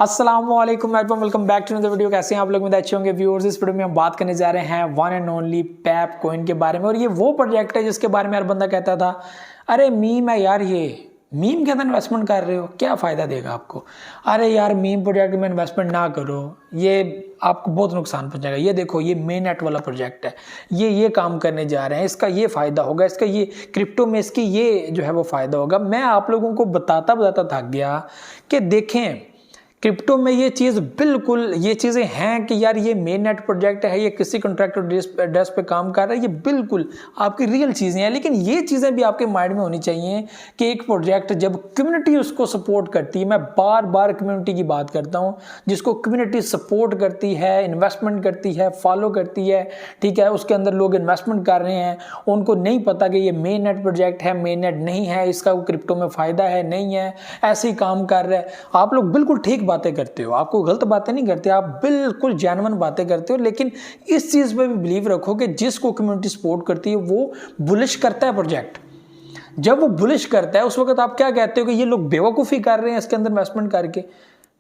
अस्सलामुअलैकुम welcome back to another video. कैसे हैं आप लोग? में अच्छे होंगे व्यूअर्स। इस वीडियो में हम बात करने जा रहे हैं one and only Pep coin के बारे में। और ये वो प्रोजेक्ट है जिसके बारे में यार बंदा कहता था अरे मीम है यार, ये मीम के अंदर इन्वेस्टमेंट कर रहे हो, क्या फ़ायदा देगा आपको? अरे यार मीम प्रोजेक्ट में इन्वेस्टमेंट ना करो, ये आपको बहुत नुकसान पहुंचाएगा। ये देखो, ये मेन नेट वाला प्रोजेक्ट है, ये काम करने जा रहे हैं, इसका ये फ़ायदा होगा, इसका ये क्रिप्टो में इसकी ये जो है वो फ़ायदा होगा। मैं आप लोगों को बताता थक गया कि देखें क्रिप्टो में ये चीज़ बिल्कुल, ये चीज़ें हैं कि यार ये मेन नेट प्रोजेक्ट है, ये किसी कॉन्ट्रैक्टर एड्रेस पे काम कर रहा है, ये बिल्कुल आपकी रियल चीज़ें हैं। लेकिन ये चीज़ें भी आपके माइंड में होनी चाहिए कि एक प्रोजेक्ट जब कम्युनिटी उसको सपोर्ट करती है, मैं बार बार कम्युनिटी की बात करता हूँ, जिसको कम्युनिटी सपोर्ट करती है, इन्वेस्टमेंट करती है, फॉलो करती है, ठीक है, उसके अंदर लोग इन्वेस्टमेंट कर रहे हैं, उनको नहीं पता कि ये मेन नेट प्रोजेक्ट है, मेन नेट नहीं है, इसका क्रिप्टो में फ़ायदा है नहीं है, ऐसे ही काम कर रहा है। आप लोग बिल्कुल ठीक बातें करते हो, आपको गलत बातें नहीं करते, आप बिल्कुल जेन्युइन बातें करते हो। लेकिन इस चीज पे भी बिलीव रखो कि जिसको कम्युनिटी सपोर्ट करती है वो बुलिश करता है प्रोजेक्ट। जब वो बुलिश करता है उस वक्त आप क्या कहते हो कि ये लोग बेवकूफ़ी कर रहे हैं इसके अंदर इन्वेस्टमेंट करके।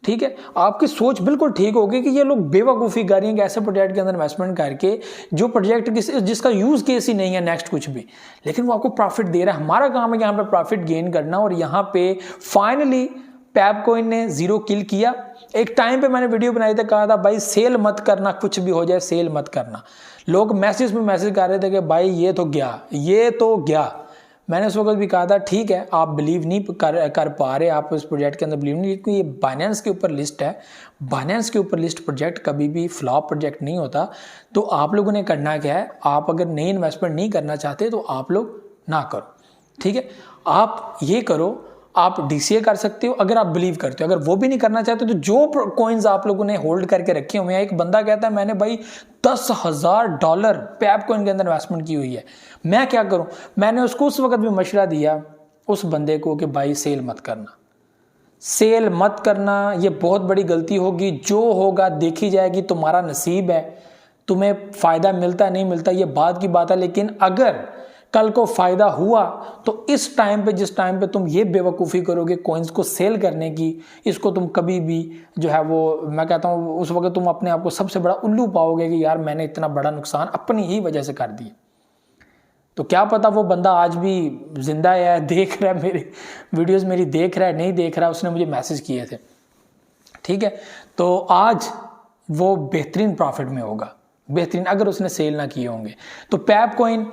ठीक है, आपकी सोच बिल्कुल ठीक होगी कि ये लोग बेवकूफ़ी कर रही हैं कि ऐसे प्रोजेक्ट के अंदर इन्वेस्टमेंट करके जो प्रोजेक्ट जिसका यूज केस ही नहीं है नेक्स्ट कुछ भी, लेकिन वो आपको प्रॉफिट दे रहा है। हमारा काम है यहाँ पे प्रॉफिट गेन करना। और यहाँ पे फाइनली पैप कॉइन ने जीरो किल किया। एक टाइम पे मैंने वीडियो बनाई थी, कहा था भाई सेल मत करना, कुछ भी हो जाए सेल मत करना। लोग मैसेज में मैसेज कर रहे थे कि भाई ये तो गया। मैंने उस वक्त भी कहा था ठीक है, आप बिलीव नहीं कर पा रहे, आप इस प्रोजेक्ट के अंदर बिलीव नहीं, क्योंकि ये बाइनेंस के ऊपर लिस्ट है। बाइनेंस के ऊपर लिस्ट प्रोजेक्ट कभी भी फ्लॉप प्रोजेक्ट नहीं होता। तो आप लोगों ने करना क्या है, आप अगर नई इन्वेस्टमेंट नहीं करना चाहते तो आप लोग ना करो। ठीक है, आप ये करो, आप डीसीए कर सकते हो अगर आप बिलीव करते हो। अगर वो भी नहीं करना चाहते तो जो कॉइन्स आप लोगों ने होल्ड करके रखे हुए हैं, एक बंदा कहता है मैंने भाई $10,000 पैप कॉइन के अंदर इन्वेस्टमेंट की हुई है, मैं क्या करूं? मैंने उसको उस वक्त भी मशवरा दिया उस बंदे को कि भाई सेल मत करना, ये बहुत बड़ी गलती होगी। जो होगा देखी जाएगी, तुम्हारा नसीब है, तुम्हें फायदा मिलता नहीं मिलता ये बाद की बात है। लेकिन अगर कल को फायदा हुआ तो इस टाइम पे, जिस टाइम पे तुम ये बेवकूफ़ी करोगे कॉइन्स को सेल करने की, इसको तुम कभी भी जो है वो, मैं कहता हूँ उस वक्त तुम अपने आप को सबसे बड़ा उल्लू पाओगे कि यार मैंने इतना बड़ा नुकसान अपनी ही वजह से कर दिया। तो क्या पता वो बंदा आज भी जिंदा है, देख रहा है मेरी वीडियोस, मेरी देख रहा है नहीं देख रहा है, उसने मुझे मैसेज किए थे। ठीक है, तो आज वो बेहतरीन प्रॉफिट में होगा, बेहतरीन, अगर उसने सेल ना किए होंगे। तो पैप कॉइन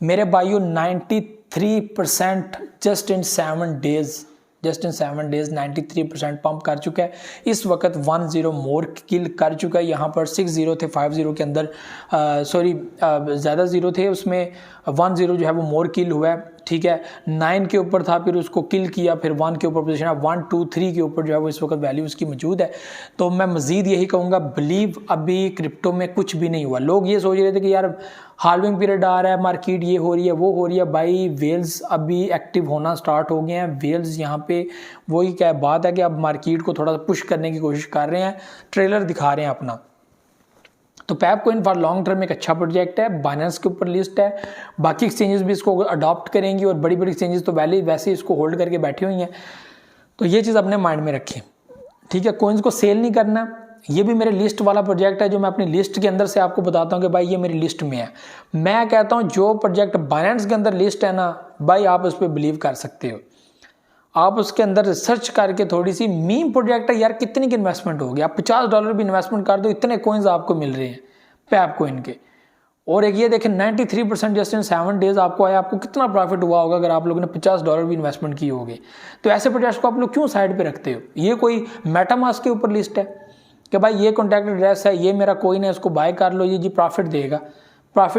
मेरे भाइयों 93% जस्ट इन 7 डेज 93% पंप कर चुका है। इस वक्त 10 मोर किल कर चुका है। यहाँ पर 60 थे, 50 के अंदर ज़्यादा ज़ीरो थे, उसमें 10 जो है वो मोर किल हुआ है। ठीक है, 9 के ऊपर था, फिर उसको किल किया, फिर 1 के ऊपर पोजीशन है, 1 2 3 के ऊपर जो है वो इस वक्त वैल्यू उसकी मौजूद है। तो मैं मज़ीद यही कहूँगा, बिलीव अभी क्रिप्टो में कुछ भी नहीं हुआ। लोग ये सोच रहे थे कि यार हाल्विंग पीरियड आ रहा है, मार्केट ये हो रही है वो हो रही है। भाई वेल्स अभी एक्टिव होना स्टार्ट हो गए हैं। वेल्स यहाँ पे वही क्या बात है कि अब मार्केट को थोड़ा सा पुश करने की कोशिश कर रहे हैं, ट्रेलर दिखा रहे हैं अपना। तो Pep coin for long term एक अच्छा प्रोजेक्ट है, बाइनेंस के ऊपर लिस्ट है, बाकी एक्सचेंजेस भी इसको अडॉप्ट करेंगी और बड़ी बड़ी एक्सचेंजेस तो वैसे ही इसको होल्ड करके बैठी हुई हैं। तो ये चीज़ अपने माइंड में रखें। ठीक है, कॉइन्स को सेल नहीं करना। ये भी मेरे लिस्ट वाला प्रोजेक्ट है जो मैं अपनी लिस्ट के अंदर से आपको बताता हूँ कि भाई ये मेरी लिस्ट में है। मैं कहता हूँ जो प्रोजेक्ट बाइनेंस के अंदर लिस्ट है ना भाई, आप उस पर बिलीव कर सकते हो। आप उसके अंदर रिसर्च करके, थोड़ी सी मीम प्रोजेक्ट है यार, कितनी की इन्वेस्टमेंट होगी, आप $50 भी इन्वेस्टमेंट कर दो, इतने कॉइन्स आपको मिल रहे हैं पैप कॉइन के। और एक ये देखें 93% जस्ट इन 7 डेज आपको आया, आपको कितना प्रॉफिट हुआ होगा अगर आप लोगों ने $50 भी इन्वेस्टमेंट की होगी। तो ऐसे प्रोजेक्ट को आप लोग क्यों साइड पे रखते हो? ये कोई मेटामास्क के ऊपर लिस्ट है कि भाई ये कॉन्टैक्ट एड्रेस है, ये मेरा कॉइन है, इसको बाय कर लो, ये जी प्रॉफिट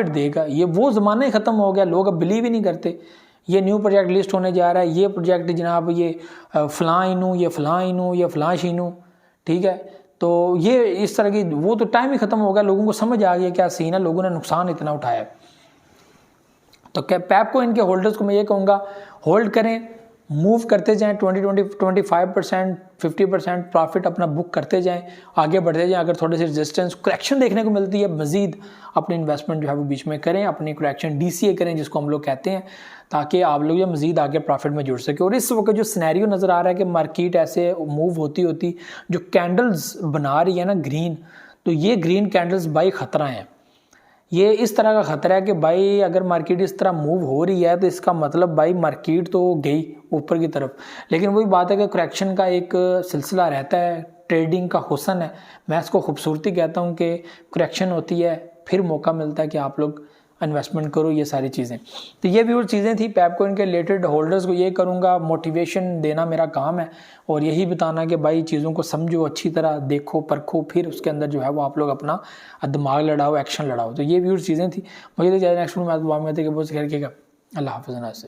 देगा। ये वो ज़माना ही ख़त्म हो गया, लोग अब बिलीव ही नहीं करते। ये न्यू प्रोजेक्ट लिस्ट होने जा रहा है, ये प्रोजेक्ट जनाब ये फ़लाँ इनू, ये फ़लाँ शीनू। ठीक है, तो ये इस तरह की, वो तो टाइम ही ख़त्म हो गया, लोगों को समझ आ गया क्या सीन है, लोगों ने नुकसान इतना उठाया। तो क्या पैप को इनके होल्डर्स को मैं ये कहूँगा होल्ड करें, मूव करते जाएं, 25%, 50% प्रॉफिट अपना बुक करते जाएं, आगे बढ़ते जाएं। अगर थोड़े से रेजिस्टेंस करेक्शन देखने को मिलती है, मजीद अपनी इन्वेस्टमेंट जो है वो बीच में करें, अपनी करेक्शन DCA करें जिसको हम लोग कहते हैं, ताकि आप लोग जो मजीद आगे प्रॉफिट में जुड़ सके। और इस वक्त जो सिनेरियो नज़र आ रहा है कि मार्केट ऐसे मूव होती जो कैंडल्स बना रही है ना ग्रीन, तो ये ग्रीन कैंडल्स बाई ख़तरा हैं। ये इस तरह का ख़तरा है कि भाई अगर मार्केट इस तरह मूव हो रही है तो इसका मतलब भाई मार्केट तो गई ऊपर की तरफ, लेकिन वही बात है कि करेक्शन का एक सिलसिला रहता है, ट्रेडिंग का हुस्न है, मैं इसको खूबसूरती कहता हूँ कि करेक्शन होती है फिर मौका मिलता है कि आप लोग इन्वेस्टमेंट करो, ये सारी चीज़ें। तो ये भी और चीज़ें थी पेपकॉइन के रिलेटेड। होल्डर्स को ये करूँगा, मोटिवेशन देना मेरा काम है और यही बताना कि भाई चीज़ों को समझो, अच्छी तरह देखो, परखो, फिर उसके अंदर जो है वो आप लोग अपना दिमाग लड़ाओ, एक्शन लड़ाओ। तो ये भी और चीज़ें थी। मुझे तो नेक्स्ट में दुआ में थे कि बहुत खैर के अल्लाह हाफ़िज़।